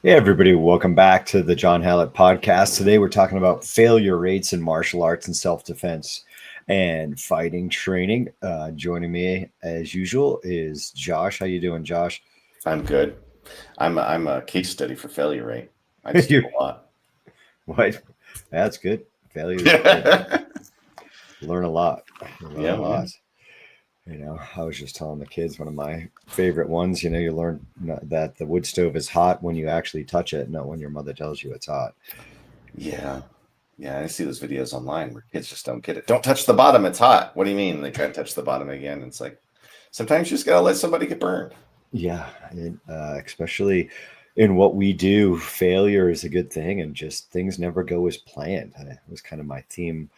Hey, everybody, welcome back to the John Hallett podcast. Today, we're talking about failure rates in martial arts and self defense and fighting training. Joining me, as usual, is Josh. How you doing, Josh? I'm good. I'm a case study for failure rate. I just do You a lot. what? That's good. Failure, Yeah, learn a lot. You learn a lot. man. I was just telling the kids one of my favorite ones. You learn that the wood stove is hot when you actually touch it, not when your mother tells you it's hot. Yeah. Yeah, I see those videos online where kids just don't get it. Don't touch the bottom, it's hot. What do you mean? They try to touch the bottom again. It's like sometimes you just gotta let somebody get burned. Yeah, especially in what we do, failure is a good thing, and just things never go as planned. It was kind of my theme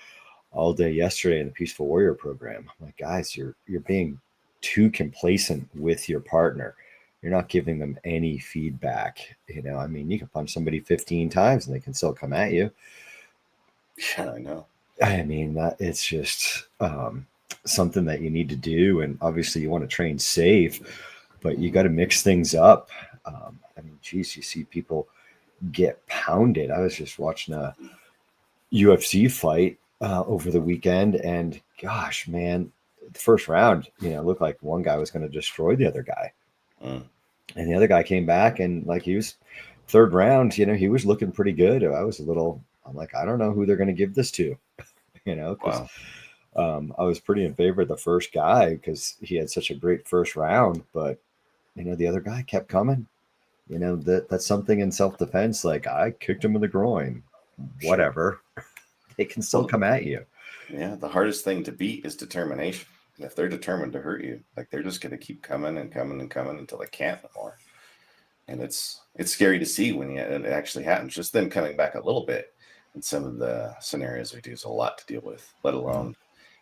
all day yesterday in the Peaceful Warrior program. I'm like, guys, you're being too complacent with your partner. You're not giving them any feedback. I mean, you can punch somebody 15 times and they can still come at you. Yeah, I know. I mean, that it's just something that you need to do, and obviously you want to train safe, but you got to mix things up. I mean, geez, you see people get pounded. I was just watching a UFC fight over the weekend, and gosh, man, the first round, looked like one guy was going to destroy the other guy, Mm. and the other guy came back, and like he was third round, he was looking pretty good. I'm like, I don't know who they're going to give this to, because Wow. I was pretty in favor of the first guy because he had such a great first round, but the other guy kept coming. That's something in self defense. Like I kicked him in the groin, Sure. whatever. They can still Well, come at you. yeah, the hardest thing to beat is determination. And if they're determined to hurt you, like they're just gonna keep coming and coming and coming until they can't no more. And it's scary to see when it actually happens. Just them coming back a little bit in some of the scenarios they do is a lot to deal with, let alone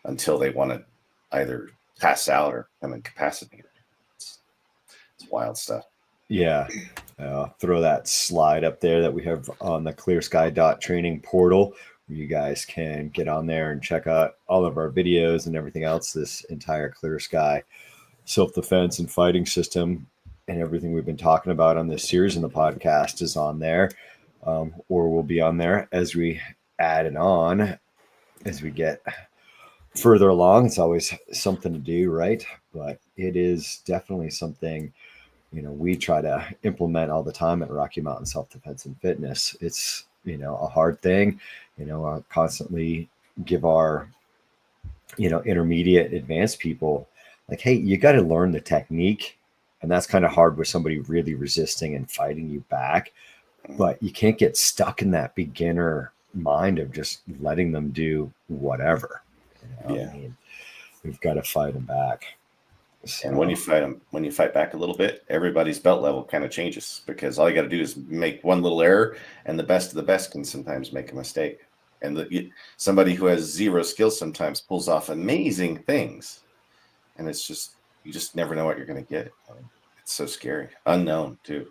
until they want to either pass out or become incapacitated. It's, it's wild stuff. Yeah. Throw that slide up there that we have on the ClearSky.Training portal where you guys can get on there and check out all of our videos and everything else. This entire Clear Sky self defense and fighting system and everything we've been talking about on this series in the podcast is on there, or will be on there as we add it on as we get further along. It's always something to do, right? But it is definitely something we try to implement all the time at Rocky Mountain Self Defense and Fitness. It's a hard thing. Constantly give our intermediate advanced people like, hey, you got to learn the technique, and that's kind of hard with somebody really resisting and fighting you back. But you can't get stuck in that beginner mind of just letting them do whatever. Yeah. I mean, we've got to fight them back. And when So you fight back a little bit, everybody's belt level kind of changes because all you got to do is make one little error, and the best of the best can sometimes make a mistake. And somebody who has zero skills sometimes pulls off amazing things, and it's just you just never know what you're going to get. It's so scary, unknown too.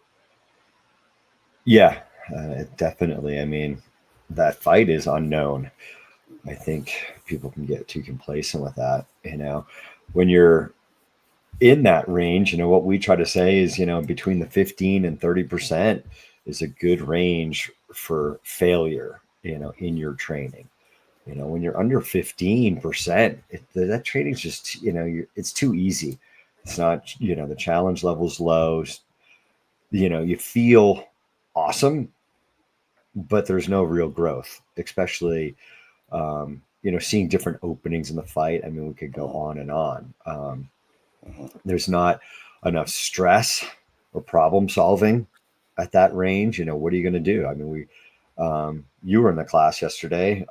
yeah, definitely. I mean, that fight is unknown. I think people can get too complacent with that. When you're in that range, what we try to say is, between the 15 and 30% is a good range for failure, in your training. When you're under 15%, that training's just, it's too easy. It's not, the challenge level's low. You feel awesome, but there's no real growth, especially, seeing different openings in the fight. I mean, we could go on and on. Mhm. There's not enough stress or problem solving at that range. What are you going to do? I mean, you were in the class yesterday.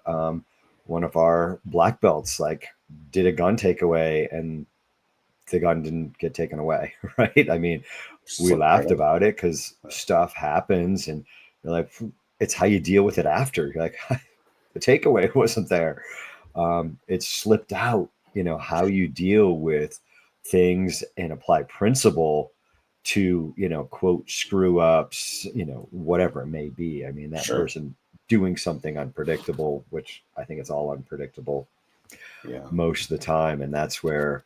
One of our black belts like did a gun takeaway and the gun didn't get taken away. Right. I mean, we Slipped right laughed up. about it because stuff happens, and you're like, it's how you deal with it after. You're like, the takeaway wasn't there. It slipped out. How you deal with things and apply principle to quote screw ups, whatever it may be. I mean, that Sure. person doing something unpredictable, which I think it's all unpredictable Yeah. most of the time, and that's where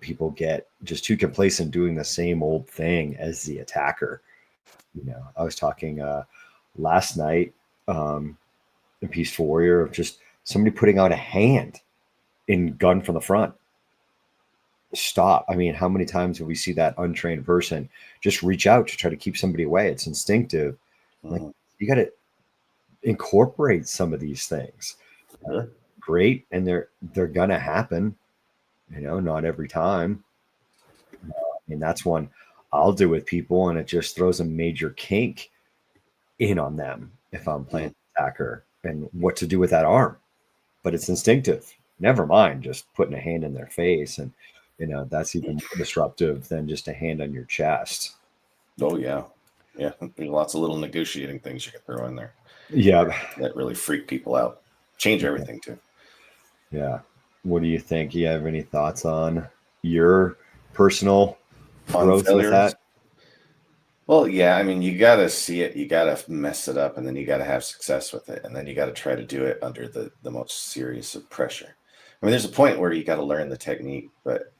people get just too complacent doing the same old thing as the attacker. I was talking last night in Peaceful Warrior of just somebody putting out a hand in gun from the front. Stop. I mean, how many times have we see that untrained person just reach out to try to keep somebody away? It's instinctive. Like, you got to incorporate some of these things. Great, and they're gonna happen. Not every time. And that's one I'll do with people, and it just throws a major kink in on them if I'm playing attacker and what to do with that arm. But it's instinctive. Never mind just putting a hand in their face, and that's even more disruptive than just a hand on your chest. Oh yeah, yeah. There's lots of little negotiating things you can throw in there. Yeah, that really freak people out. Change everything too. Yeah. What do you think? You have any thoughts on your personal growth with that? Well, yeah, I mean, you got to see it, you got to mess it up, and then you got to have success with it, and then you got to try to do it under the most serious of pressure. I mean, there's a point where you got to learn the technique, but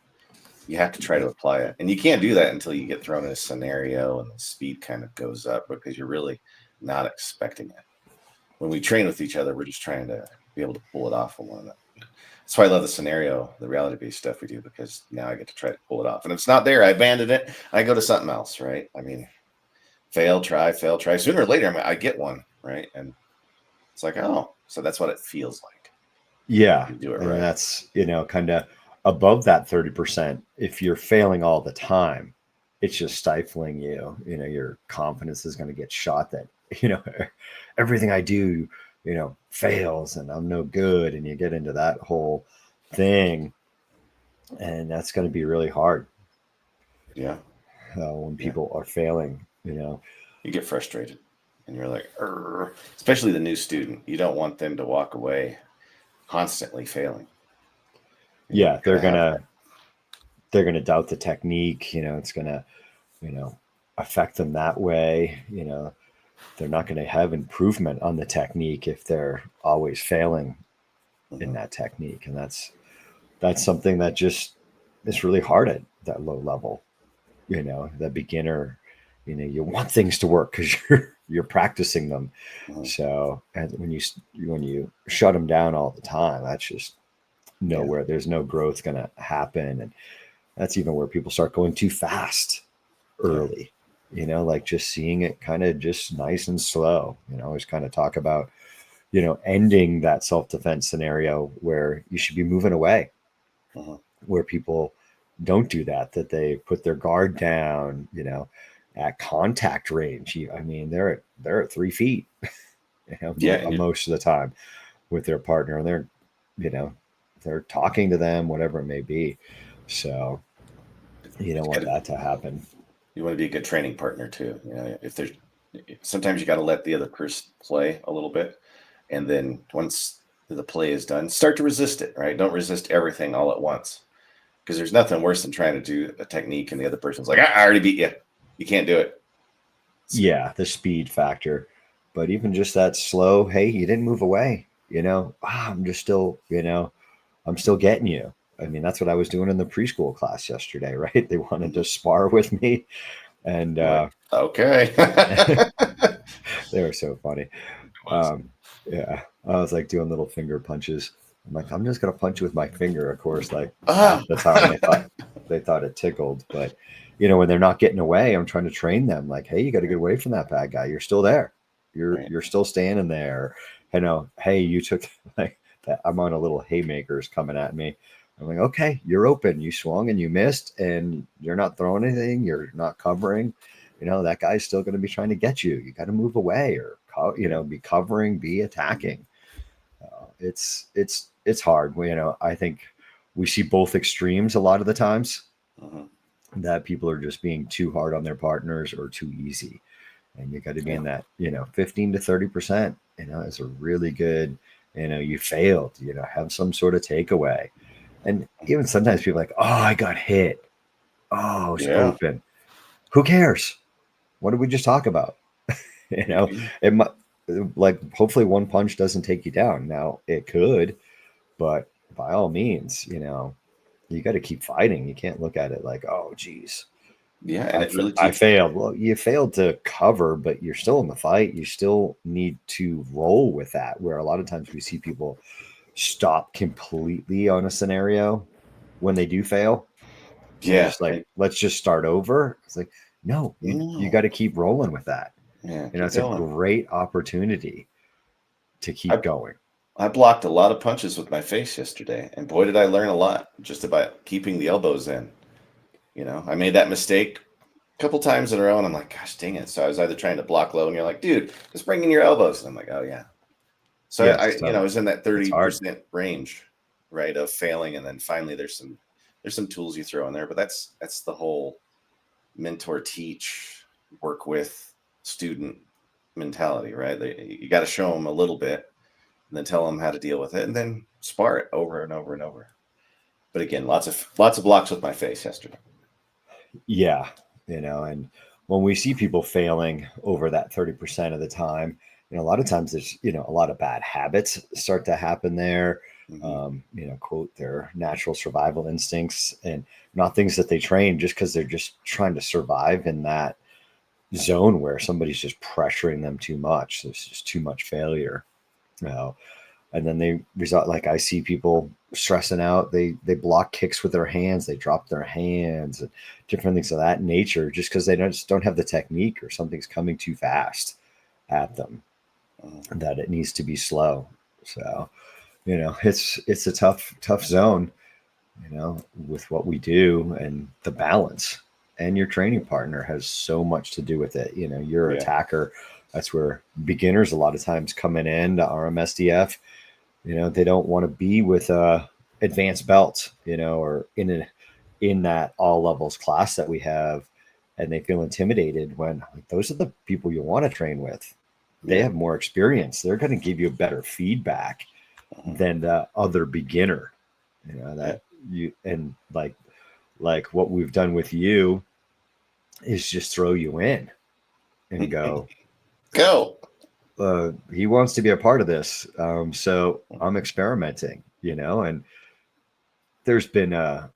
you have to try to apply it, and you can't do that until you get thrown in a scenario and the speed kind of goes up because you're really not expecting it. When we train with each other, we're just trying to be able to pull it off from one another. That's why I love the scenario, the reality-based stuff we do, because now I get to try to pull it off. And if it's not there, I abandon it. I go to something else, right? I mean, fail, try. Sooner or later, I get one, right? And it's like, oh, so that's what it feels like. Yeah. You do it and right. That's, kind of above that 30%. If you're failing all the time, it's just stifling you. Your confidence is going to get shot that, everything I do, fails and I'm no good. And you get into that whole thing. And that's going to be really hard. Yeah. When people are failing, You get frustrated and you're like, especially the new student. You don't want them to walk away constantly failing. Yeah, they're gonna doubt the technique. It's gonna, affect them that way. They're not going to have improvement on the technique if they're always failing in that technique, and that's something that just is really hard at that low level. The beginner, you want things to work because you're practicing them. So, and when you shut them down all the time, that's just nowhere. There's no growth going to happen, and that's even where people start going too fast early. Like just seeing it kind of just nice and slow. Always kind of talk about ending that self-defense scenario where you should be moving away, where people don't do that they put their guard down, at contact range. I mean, they're at 3 feet, most of the time with their partner, and they're talking to them, whatever it may be. So you don't want that to happen. You want to be a good training partner too. If there's sometimes you got to let the other person play a little bit, and then once the play is done, start to resist it. Right? Don't resist everything all at once, because there's nothing worse than trying to do a technique and the other person's like, I already beat you. You can't do it. Yeah, the speed factor. But even just that slow, hey, you didn't move away. I'm just still, I'm still getting you. I mean, that's what I was doing in the preschool class yesterday, right? They wanted to spar with me. And okay. they were so funny. Yeah, I was like doing little finger punches. I'm like, I'm just gonna punch you with my finger. Of course, like half the time they thought it tickled, but when they're not getting away, I'm trying to train them. Like, hey, you got to get away from that bad guy. You're still there. You're still standing there. Hey, you took like that. I'm on a little haymakers coming at me. I'm like, okay, you're open. You swung and you missed, and you're not throwing anything. You're not covering. That guy's still going to be trying to get you. You got to move away, or be covering, be attacking. It's hard. I think we see both extremes a lot of the times. That people are just being too hard on their partners or too easy, and you got to be in that 15 to 30%. Is a really good. You failed. Have some sort of takeaway, and even sometimes people are like, oh, I got hit. Oh, it's open. Who cares? What did we just talk about? It might, like, hopefully one punch doesn't take you down. Now it could, but by all means, you got to keep fighting. You can't look at it like, oh, geez, Yeah, and it really I teaches you. failed. Well, you failed to cover, but you're still in the fight. You still need to roll with that. Where a lot of times we see people stop completely on a scenario when they do fail, and they're Yeah, just like, "Let's just start over." It's like, no, you no, got to keep rolling with that. yeah, You know, keep it's a going. great opportunity to keep I going. I blocked a lot of punches with my face yesterday, and boy, did I learn a lot just about keeping the elbows in. I made that mistake a couple times in a row, and I'm like, gosh, dang it. So I was either trying to block low, and you're like, dude, just bring in your elbows. And I'm like, oh yeah. So Yeah, I was in that it's hard. 30% range, right, of failing, and then finally there's some tools you throw in there, but that's the whole mentor teach, work with student mentality, right? You got to show them a little bit, and then tell them how to deal with it, and then spar it over and over and over. But again, lots of blocks with my face yesterday. Yeah, and when we see people failing over that 30% of the time, a lot of times there's, a lot of bad habits start to happen there. Hmm. Quote, their natural survival instincts and not things that they train just because they're just trying to survive in that zone where somebody's just pressuring them too much. There's just too much failure. You know, and then they result, like I see people stressing out, they block kicks with their hands, they drop their hands and different things of that nature just because they just don't have the technique or something's coming too fast at them, that it needs to be slow. So it's a tough zone, with what we do, and the balance, and your training partner has so much to do with it. Your Yeah. attacker, that's where beginners a lot of times coming in to RMSDF, they don't want to be with a advanced belt, or in that all levels class that we have, and they feel intimidated when, like, those are the people you want to train with. They Yeah. have more experience. They're going to give you better feedback Mhm. than the other beginner. Yeah. That you, and like what we've done with you is just throw you in and go, Go. he wants to be a part of this. So I'm experimenting, and there's been a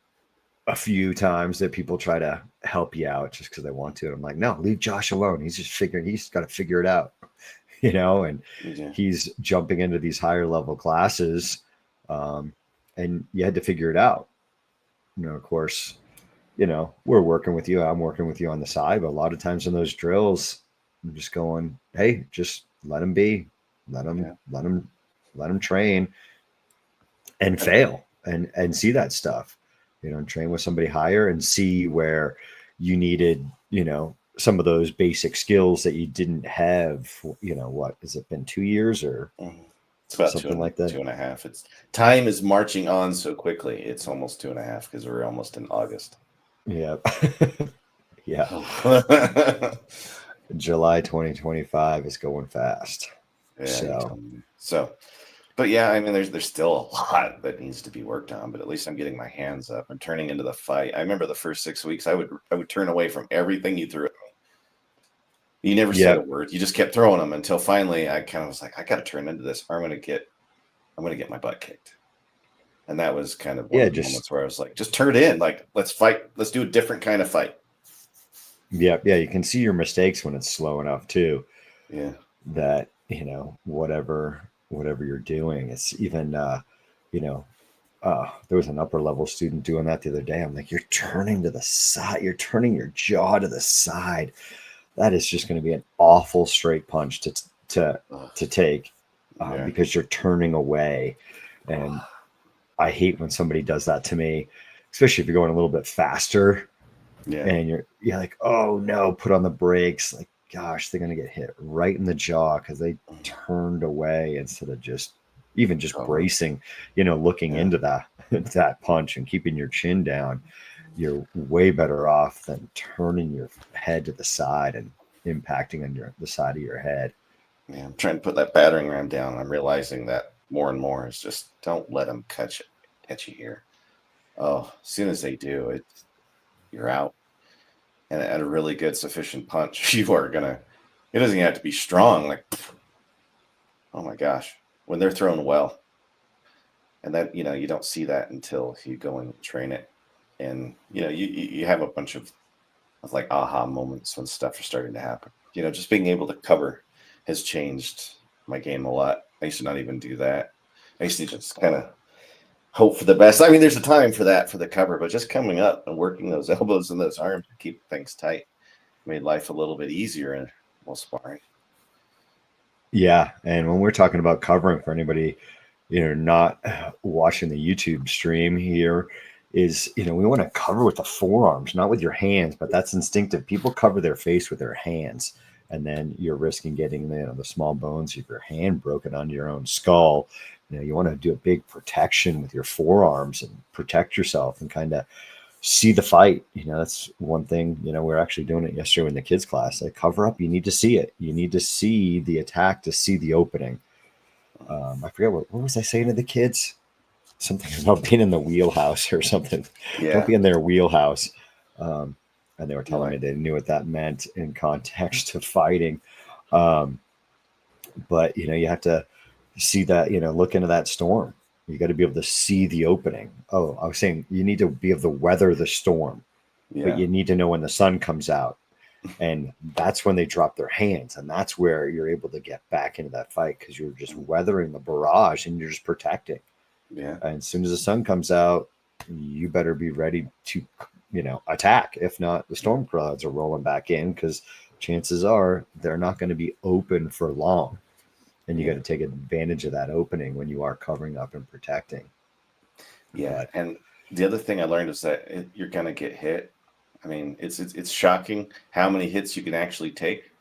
few times that people try to help you out just because they want to. And I'm like, no, leave Josh alone. He's got to figure it out, and Yeah. he's jumping into these higher level classes. Um, and you had to figure it out. Of course, we're working with you. I'm working with you on the side, but a lot of times in those drills, I'm just going, hey, just let him be, let him, Yeah. let him, let him train and fail and see that stuff, and train with somebody higher and see where you needed, some of those basic skills that you didn't have. What has it been, 2 years or Mhm. It's about something like that? two and a half. It's time is marching on so quickly. It's almost 2.5 because we're almost in August. Yeah. Yeah. Yeah, July 2025 is going fast. you're So telling me. So, but yeah, I mean, there's still a lot that needs to be worked on. But at least I'm getting my hands up and turning into the fight. I remember the first 6 weeks, I would turn away from everything you threw at me. You never said yeah, a word. You just kept throwing them until finally I kind of was like, I got to turn into this, or I'm gonna get my butt kicked. And that was kind of one yeah, of the moments where I was like, just turn it in. Like, let's fight. Let's do a different kind of fight. yeah. You can see your mistakes when it's slow enough too, Yeah. that, whatever you're doing. It's even, you know, there was an upper level student doing that the other day. I'm like, you're turning to the side, you're turning your jaw to the side. That is just going to be an awful straight punch to Ugh, to take, yeah. because you're turning away. And Ugh, I hate when somebody does that to me, especially if you're going a little bit faster yeah. and you're like, oh no, put on the brakes. Like, gosh, they're gonna get hit right in the jaw because they Mhm. turned away instead of just Cover. bracing, looking Yeah. into that that punch and keeping your chin down. You're way better off than turning your head to the side and impacting on the side of your head. Yeah. I'm trying to put that battering ram down. I'm realizing that more and more is just don't let them catch you here. Oh, as soon as they do, you're out. And at a really good sufficient punch, you are gonna. It doesn't even have to be strong. Like, oh my gosh, when they're thrown well, and that you don't see that until you go and train it, and you have a bunch of with like aha moments when stuff is starting to happen. Just being able to cover has changed my game a lot. I used to not even do that. I used to just kind of hope for the best. I mean, there's a time for that, for the cover, but just coming up and working those elbows and those arms to keep things tight made life a little bit easier and while sparring. Yeah, and when we're talking about covering, for anybody, not watching the YouTube stream here, is, we want to cover with the forearms, not with your hands, but that's instinctive. People cover their face with their hands, and then you're risking getting the small bones of your hand broken onto your own skull. You want to do a big protection with your forearms and protect yourself and kind of see the fight. That's one thing. We're actually doing it yesterday in the kids class. Like, cover up, you need to see it. You need to see the attack to see the opening. I forget what was I saying to the kids? Something about being in the wheelhouse or something. Yeah. Don't be in their wheelhouse. And they were telling me they knew what that meant in context of fighting. But you have to see that, look into that storm. You got to be able to see the opening. Oh, I was saying you need to be able to weather the storm, but you need to know when the sun comes out. And that's when they drop their hands. And that's where you're able to get back into that fight, because you're just weathering the barrage and you're just protecting. Yeah. And as soon as the sun comes out, you better be ready to, attack. If not, the storm clouds are rolling back in, because chances are they're not going to be open for long. And you got to take advantage of that opening when you are covering up and protecting. Yeah. And the other thing I learned is that you're going to get hit. I mean, it's shocking how many hits you can actually take.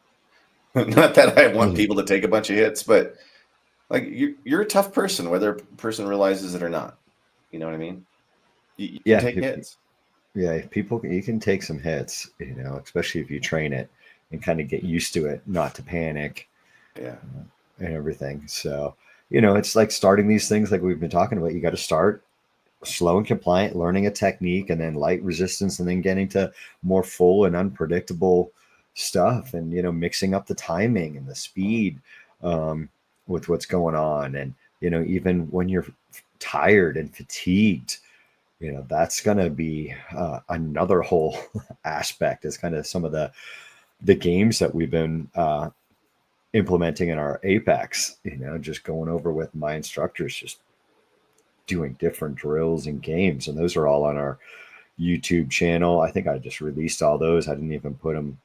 Not that I want people to take a bunch of hits, but like you're a tough person, whether a person realizes it or not. You know what I mean? You can take hits. Yeah, you can take some hits, especially if you train it and kind of get used to it, not to panic. Yeah. And everything. So, it's like starting these things like we've been talking about. You got to start slow and compliant, learning a technique, and then light resistance, and then getting to more full and unpredictable stuff, and mixing up the timing and the speed with what's going on. And even when you're tired and fatigued, that's going to be another whole aspect. Is kind of some of the games that we've been implementing in our Apex, just going over with my instructors, just doing different drills and games. And those are all on our YouTube channel. I think I just released all those. I didn't even put them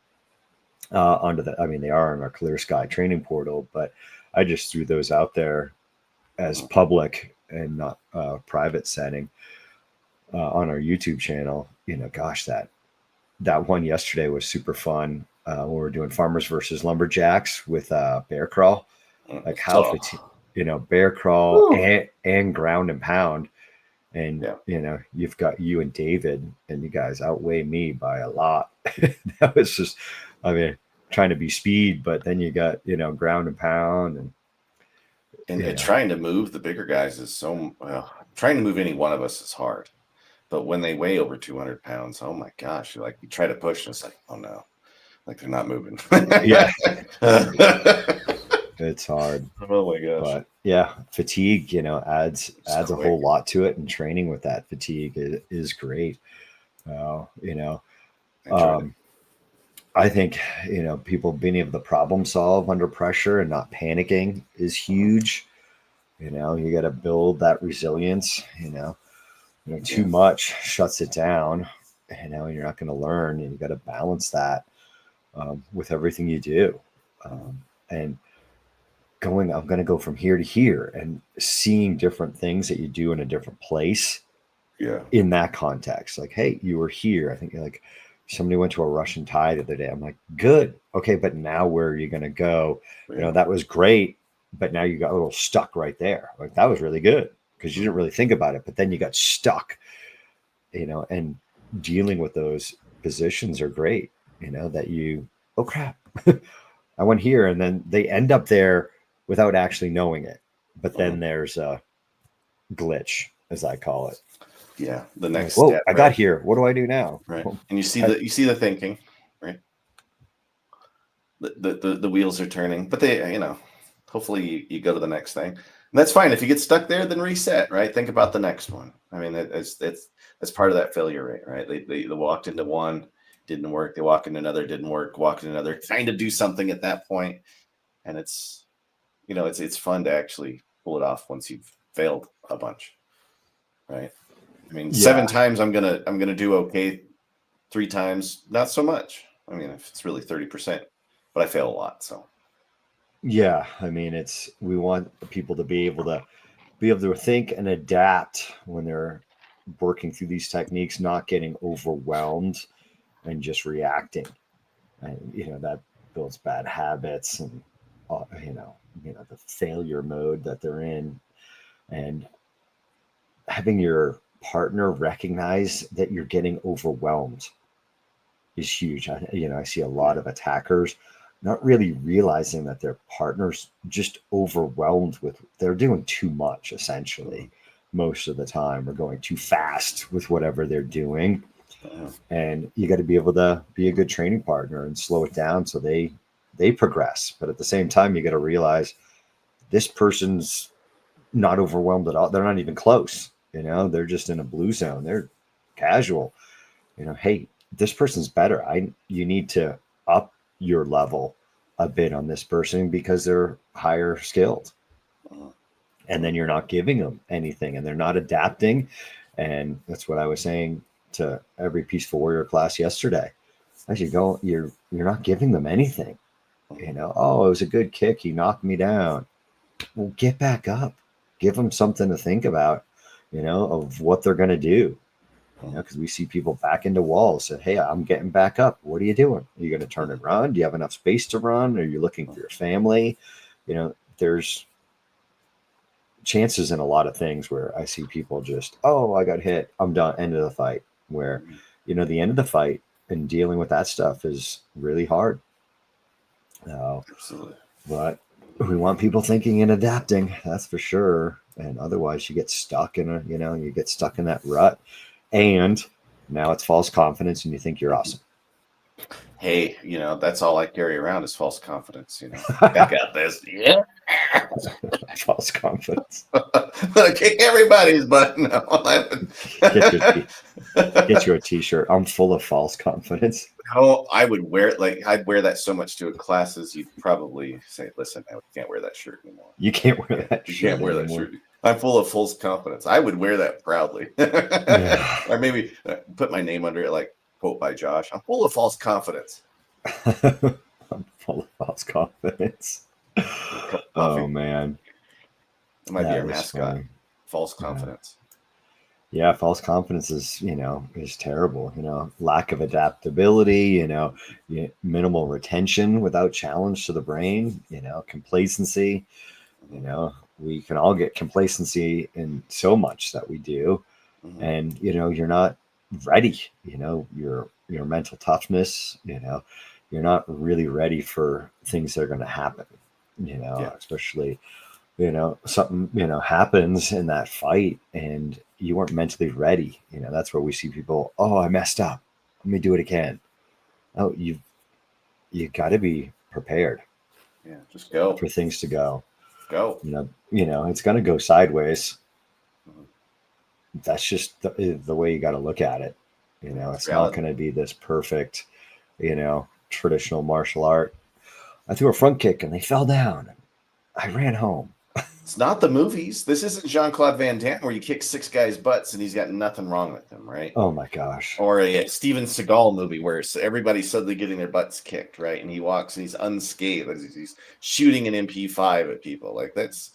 onto they are on our ClearSky.Training portal, but I just threw those out there as public and not private setting on our YouTube channel. Gosh, that one yesterday was super fun. When we were doing farmers versus lumberjacks with bear crawl, like how bear crawl and ground and pound. And you've got you and David, and you guys outweigh me by a lot. That was just, trying to be speed, but then you got ground and pound, and trying to move the bigger guys is trying to move any one of us is hard. But when they weigh over 200 pounds, oh my gosh, you try to push, and it's like, oh no, like they're not moving. Yeah. It's hard. Oh my gosh. But yeah, fatigue, adds a whole lot to it, and training with that fatigue is great. I think, people being able to problem solve under pressure and not panicking is huge. You got to build that resilience, too much shuts it down, and you're not going to learn, and you got to balance that with everything you do. And I'm going to go from here to here, and seeing different things that you do in a different place. Yeah. In that context, like, hey, you were here. I think like somebody went to a Russian Thai the other day. I'm like, good. Okay. But now where are you going to go? Yeah. That was great. But now you got a little stuck right there. Like, that was really good because you didn't really think about it, but then you got stuck, and dealing with those positions are great, that oh crap, I went here, and then they end up there without actually knowing it. But then there's a glitch, as I call it. Yeah, the next step. Right? I got here. What do I do now? Right, and you see the thinking, right? The wheels are turning, but they, hopefully you go to the next thing, and that's fine. If you get stuck there, then reset. Right, think about the next one. I mean, that's part of that failure rate, right? They walked into one, didn't work. They walk in another, didn't work. Walk in another, trying to do something at that point, and it's it's fun to actually pull it off once you've failed a bunch, right? I mean, 7 times I'm gonna do okay. 3 times, not so much. I mean, if it's really 30%, but I fail a lot, so. Yeah, I mean, we want people to be able to think and adapt when they're working through these techniques, not getting overwhelmed and just reacting. And that builds bad habits and the failure mode that they're in, and having your partner recognize that you're getting overwhelmed is huge. I see a lot of attackers not really realizing that their partner's just overwhelmed with, they're doing too much essentially most of the time, or going too fast with whatever they're doing. And you got to be able to be a good training partner and slow it down so they progress. But at the same time, you got to realize this person's not overwhelmed at all. They're not even close. They're just in a blue zone. They're casual. Hey, this person's better. You need to up your level a bit on this person because they're higher skilled. And then you're not giving them anything and they're not adapting. And that's what I was saying to every Peaceful Warrior class yesterday. As you go, you're not giving them anything. Oh, it was a good kick. He knocked me down. Well, get back up. Give them something to think about, of what they're going to do. Because we see people back into walls. Say, hey, I'm getting back up. What are you doing? Are you going to turn and run? Do you have enough space to run? Are you looking for your family? There's chances in a lot of things where I see people just, oh, I got hit, I'm done, end of the fight. Where, the end of the fight and dealing with that stuff is really hard. Absolutely. But we want people thinking and adapting, that's for sure. And otherwise you get stuck in that rut. And now it's false confidence and you think you're awesome. Hey, that's all I carry around is false confidence. I got this. Yeah. False confidence. Kick everybody's butt. No, get you a t-shirt. I'm full of false confidence. Oh, I would wear it. I'd wear that so much to classes. You'd probably say, listen, I can't wear that shirt anymore. You can't wear that shirt. You can't wear anymore. That shirt. I'm full of false confidence. I would wear that proudly. Or maybe put my name under it, like quote by Josh. I'm full of false confidence. I'm full of false confidence. Oh man. It might be our mascot. Funny. False confidence. Yeah, false confidence is, is terrible. Lack of adaptability, minimal retention without challenge to the brain, complacency. We can all get complacency in so much that we do. And, you're not ready, your mental toughness, you're not really ready for things that are going to happen, especially, something, happens in that fight and you weren't mentally ready. That's where we see people, oh, I messed up. Let me do it again. Oh, you got to be prepared. Yeah, just go. For things to go. Go. It's going to go sideways. That's just the way you got to look at it. It's not going to be this perfect, traditional martial art. I threw a front kick and they fell down. I ran home. It's not the movies. This isn't Jean-Claude Van Damme where you kick 6 guys' butts and he's got nothing wrong with him, right? Oh my gosh. Or a Steven Seagal movie where everybody's suddenly getting their butts kicked, right? And he walks and he's unscathed. He's shooting an MP5 at people. Like that's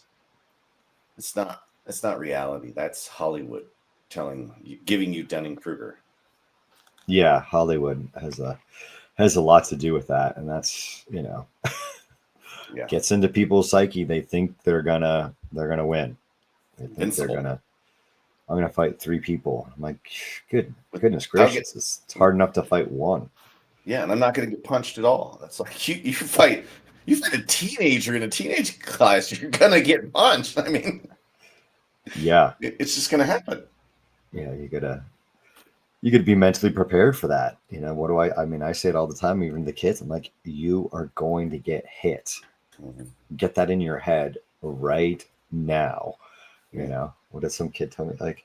not reality. That's Hollywood giving you Dunning-Kruger. Yeah, Hollywood has a lot to do with that, and that's gets into people's psyche. They think they're gonna win. They think I'm gonna fight 3 people. I'm like, goodness gracious, it's hard enough to fight 1. Yeah, and I'm not gonna get punched at all. That's like you fight a teenager in a teenage class, you're gonna get punched. I mean, yeah, it's just gonna happen. Yeah, you gotta be mentally prepared for that. What do I say it all the time, even the kids. I'm like, you are going to get hit. Get that in your head right now. What did some kid tell me? Like,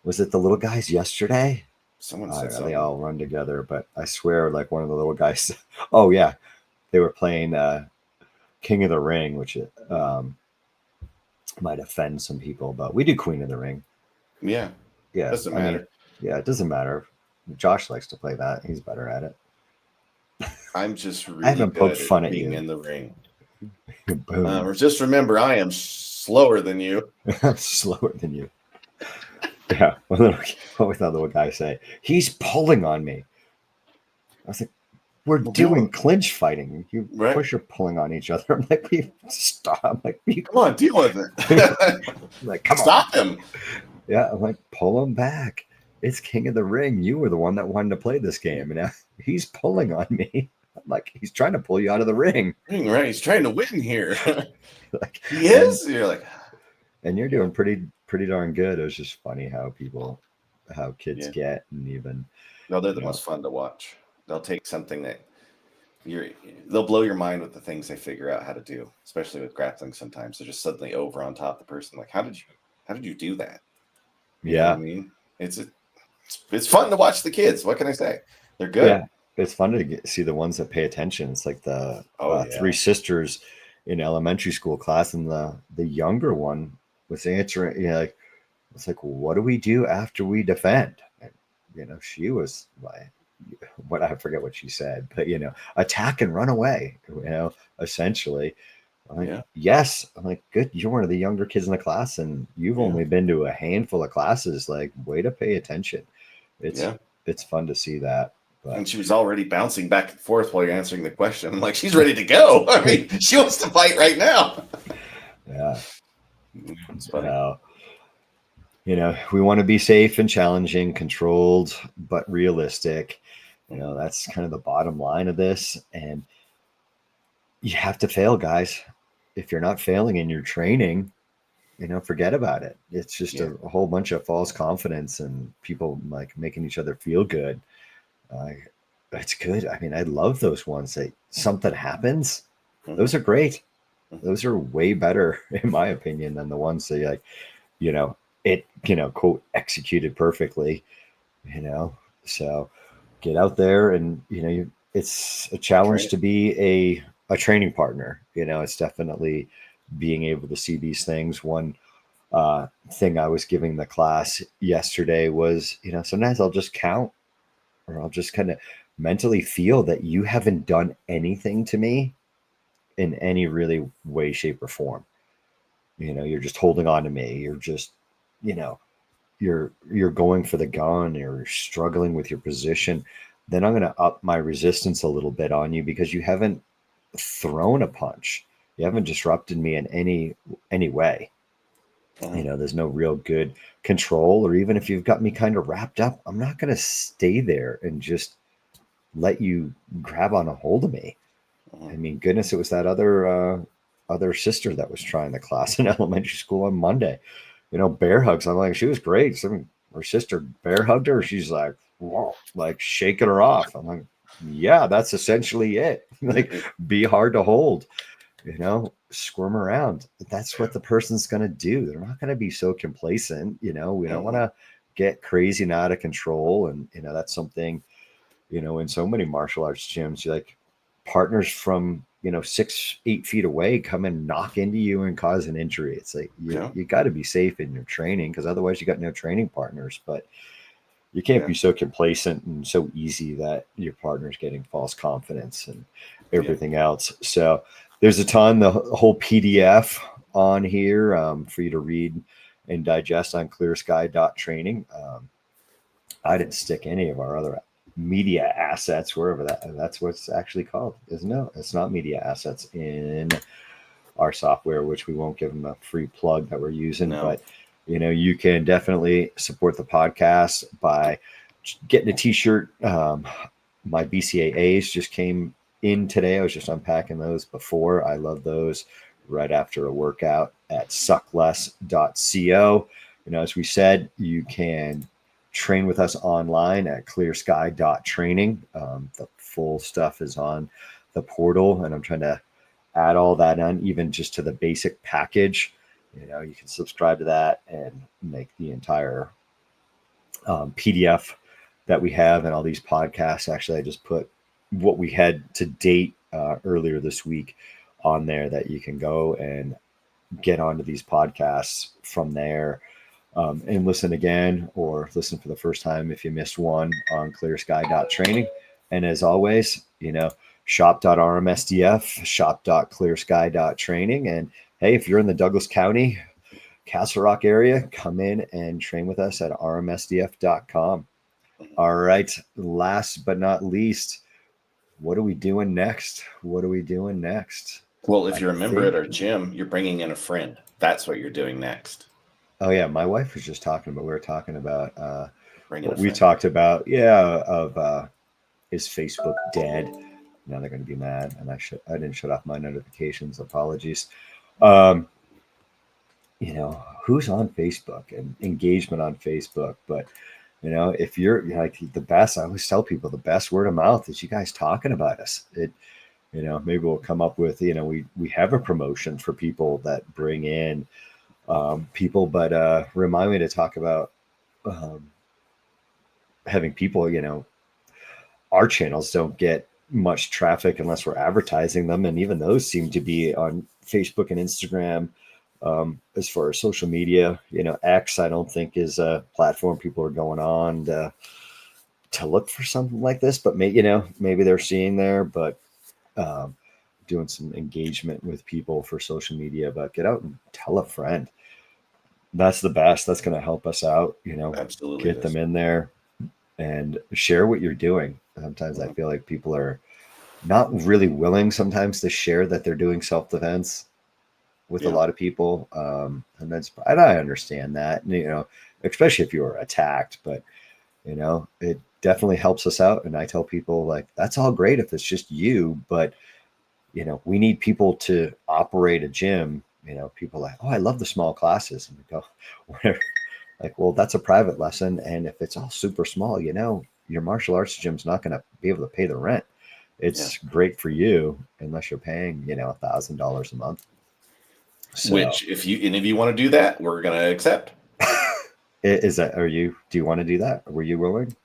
was it the little guys yesterday? Someone I said don't know, they something. all run together, but I swear, like one of the little guys. Oh yeah, they were playing King of the Ring, which might offend some people, but we do Queen of the Ring. Yeah, Yeah, doesn't I mean, matter. yeah, it doesn't matter. Josh likes to play that; he's better at it. I'm just I really haven't poked good fun at at being you. in the ring. Boom. Just remember, I am slower than you. I'm slower than you. Yeah. What was that little guy say? He's pulling on me. I was like, we're Well, do doing it. clinch fighting. You, of Right? course, you're pulling on each other. I'm like, stop. I'm like, Come on, deal with I'm it. like, come on. Stop him. Yeah. I'm like, pull him back. It's King of the Ring. You were the one that wanted to play this game, and now he's pulling on me. I'm like, he's trying to pull you out of the ring. Right? He's trying to win here. Like, He and is. You're like, you're doing pretty darn good. It was just funny how kids yeah. get, and even No, they're you the know, most fun to watch. They'll take something that you're. They'll blow your mind with the things they figure out how to do, especially with grappling. Sometimes they're just suddenly over on top of the person. Like, how did you do that? You know what I yeah, mean? It's fun to watch the kids. What can I say? They're good. yeah. It's fun to see the ones that pay attention. It's like the Oh three yeah. sisters in elementary school class, and the younger one was answering. Like it's like, what do we do after we defend? And, she was like, what I forget what she said, but attack and run away. Essentially. I'm like, Yeah. yes. I'm like, good. You're one of the younger kids in the class, and you've Yeah. only been to a handful of classes. Like, way to pay attention. It's Yeah. it's fun to see that. And But she was already bouncing back and forth while you're answering the question. I'm like, she's ready to go. I mean, she wants to fight right now. yeah, It's funny. we want to be safe and challenging, controlled, but realistic. That's kind of the bottom line of this. And you have to fail, guys. If you're not failing in your training, forget about it. It's just Yeah. a whole bunch of false confidence and people like making each other feel good. Uh, it's good. I mean, I love those ones that something happens. Mhm. Those are great. Mhm. Those are way better, in my opinion, than the ones that like, you know, quote, executed perfectly, you know. So get out there and, it's a challenge Train. to be a training partner. It's definitely being able to see these things. One thing I was giving the class yesterday was, sometimes I'll just count or I'll just kind of mentally feel that you haven't done anything to me in any really way, shape, or form. You're just holding on to me. You're just, you know, you're going for the gun, you're struggling with your position. Then I'm going to up my resistance a little bit on you because you haven't thrown a punch. You haven't disrupted me in any way. Mhm. There's no real good control, or even if you've got me kind of wrapped up, I'm not going to stay there and just let you grab on a hold of me. I Mhm. mean, goodness, it was that other sister that was trying the class in elementary school on Monday. Bear hugs. I'm like, she was great. Her sister bear hugged her. She's like, whoa, like shaking her off. I'm like, yeah, that's essentially it. Like, be hard to hold. Squirm around. That's what the person's going to do. They're not going to be so complacent. We don't want Mhm. to get crazy and out of control. And, that's something, in so many martial arts gyms, like partners from, 6, 8 feet away come and knock into you and cause an injury. It's like, Yeah. you got to be safe in your training because otherwise you got no training partners. But you can't Yeah. be so complacent and so easy that your partner's getting false confidence and Yeah. everything else. So there's a ton, the whole PDF on here for you to read and digest on ClearSky.Training. I didn't stick any of our other media assets wherever that's what it's actually called, isn't it? It's not media assets in our software, which we won't give them a free plug that we're using, No. but you can definitely support the podcast by getting a t-shirt. My BCAAs just came in today. I was just unpacking those before. I love those right after a workout at suckless.co. As we said, you can train with us online at ClearSky.Training. The full stuff is on the portal, and I'm trying to add all that on, even just to the basic package. You can subscribe to that and make the entire PDF that we have and all these podcasts. Actually, I just put what we had to date earlier this week on there, that you can go and get onto these podcasts from there, and listen again or listen for the first time if you missed one on ClearSky.Training. And as always, shop.rmsdf, shop.clearsky.training. And hey, if you're in the Douglas County, Castle Rock area, come in and train with us at rmsdf.com. All right. Last but not least, what are we doing next? What are we doing next? Well, if you're a member at our gym, you're bringing in a friend. That's what you're doing next. Oh yeah, my wife was just talking about. We were talking about Bringing we talked about. Yeah, of is Facebook dead? Now they're going to be mad, and I didn't shut off my notifications. Apologies. Who's on Facebook and engagement on Facebook, but if you're like the best, I always tell people the best word of mouth is you guys talking about us. Maybe we'll come up with, we have a promotion for people that bring in people, but remind me to talk about having people, our channels don't get much traffic unless we're advertising them. And even those seem to be on Facebook and Instagram. As far as social media, X, I don't think is a platform people are going on to look for something like this, but maybe they're seeing there, but doing some engagement with people for social media. But get out and tell a friend. That's the best. That's going to help us out, Absolutely get them in there and share what you're doing. Sometimes I feel like people are not really willing sometimes to share that they're doing self-defense with a lot of people. And I understand that, especially if you were attacked, but it definitely helps us out. And I tell people, like, that's all great if it's just you, but we need people to operate a gym. People like, oh, I love the small classes, and we go, whatever. Like, well, that's a private lesson. And if it's all super small, your martial arts gym's not going to be able to pay the rent. It's great for you unless you're paying, $1,000 a month. So, which if you want to do that, we're going to accept. Do you want to do that? Were you willing?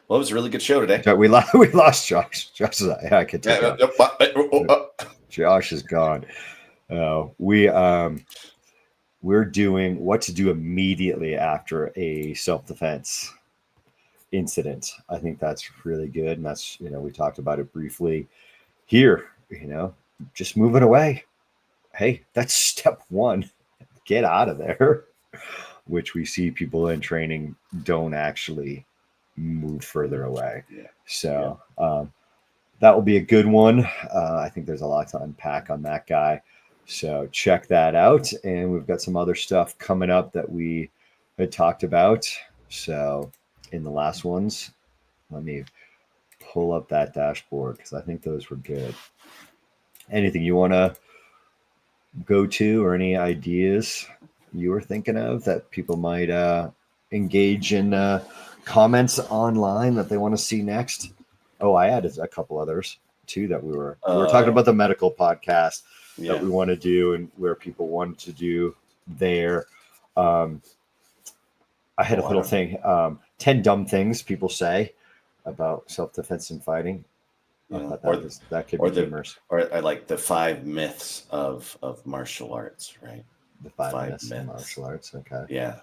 Well, it was a really good show today. We lost Josh. Josh is, I could take Josh is gone. We're doing what to do immediately after a self-defense incident. I think that's really good. And that's, we talked about it briefly here, just move it away. Hey, that's step one. Get out of there, which we see people in training don't actually move further away. Yeah. So that will be a good one. I think there's a lot to unpack on that guy. So check that out. And we've got some other stuff coming up that we had talked about. So in the last ones, let me pull up that dashboard because I think those were good. Anything you want to go to or any ideas you were thinking of that people might engage in comments online that they want to see next? Oh, I added a couple others too that we were talking about the medical podcast that we want to do and where people want to do there. I had a little thing, 10 dumb things people say about self-defense and fighting. That could be humorous. Or I like the 5 myths of martial arts, right? The five myths of martial arts. Okay. Yeah.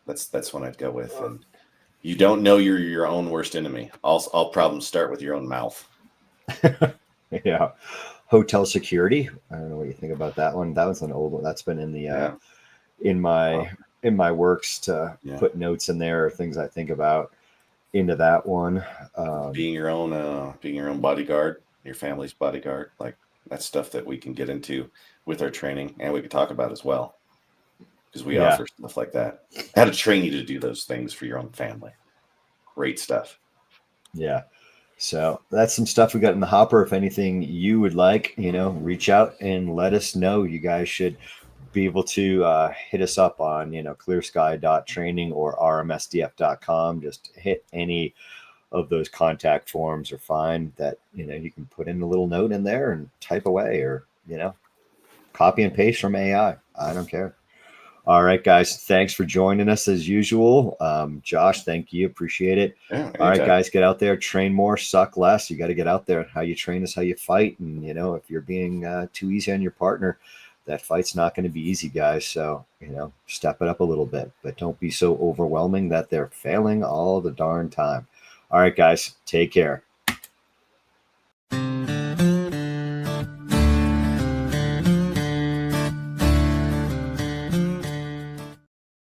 That's one I'd go with. And you don't know you're your own worst enemy. All problems start with your own mouth. Yeah. Hotel security. I don't know what you think about that one. That was an old one. That's been in the in my works to put notes in there or things I think about into that one. Being your own bodyguard, your family's bodyguard, like that's stuff that we can get into with our training and we can talk about as well. Because we offer stuff like that. How to train you to do those things for your own family. Great stuff. Yeah. So that's some stuff we got in the hopper. If anything you would like, reach out and let us know. You guys should be able to hit us up on, ClearSky.Training or rmsdf.com. Just hit any of those contact forms are fine that, you can put in a little note in there and type away or, copy and paste from AI. I don't care. All right, guys. Thanks for joining us as usual. Josh, thank you. Appreciate it. Yeah, All right, anytime. guys, get out there, train more, suck less. You got to get out there. How you train is how you fight. And, if you're being too easy on your partner, that fight's not going to be easy, guys. So, step it up a little bit, but don't be so overwhelming that they're failing all the darn time. All right, guys, take care.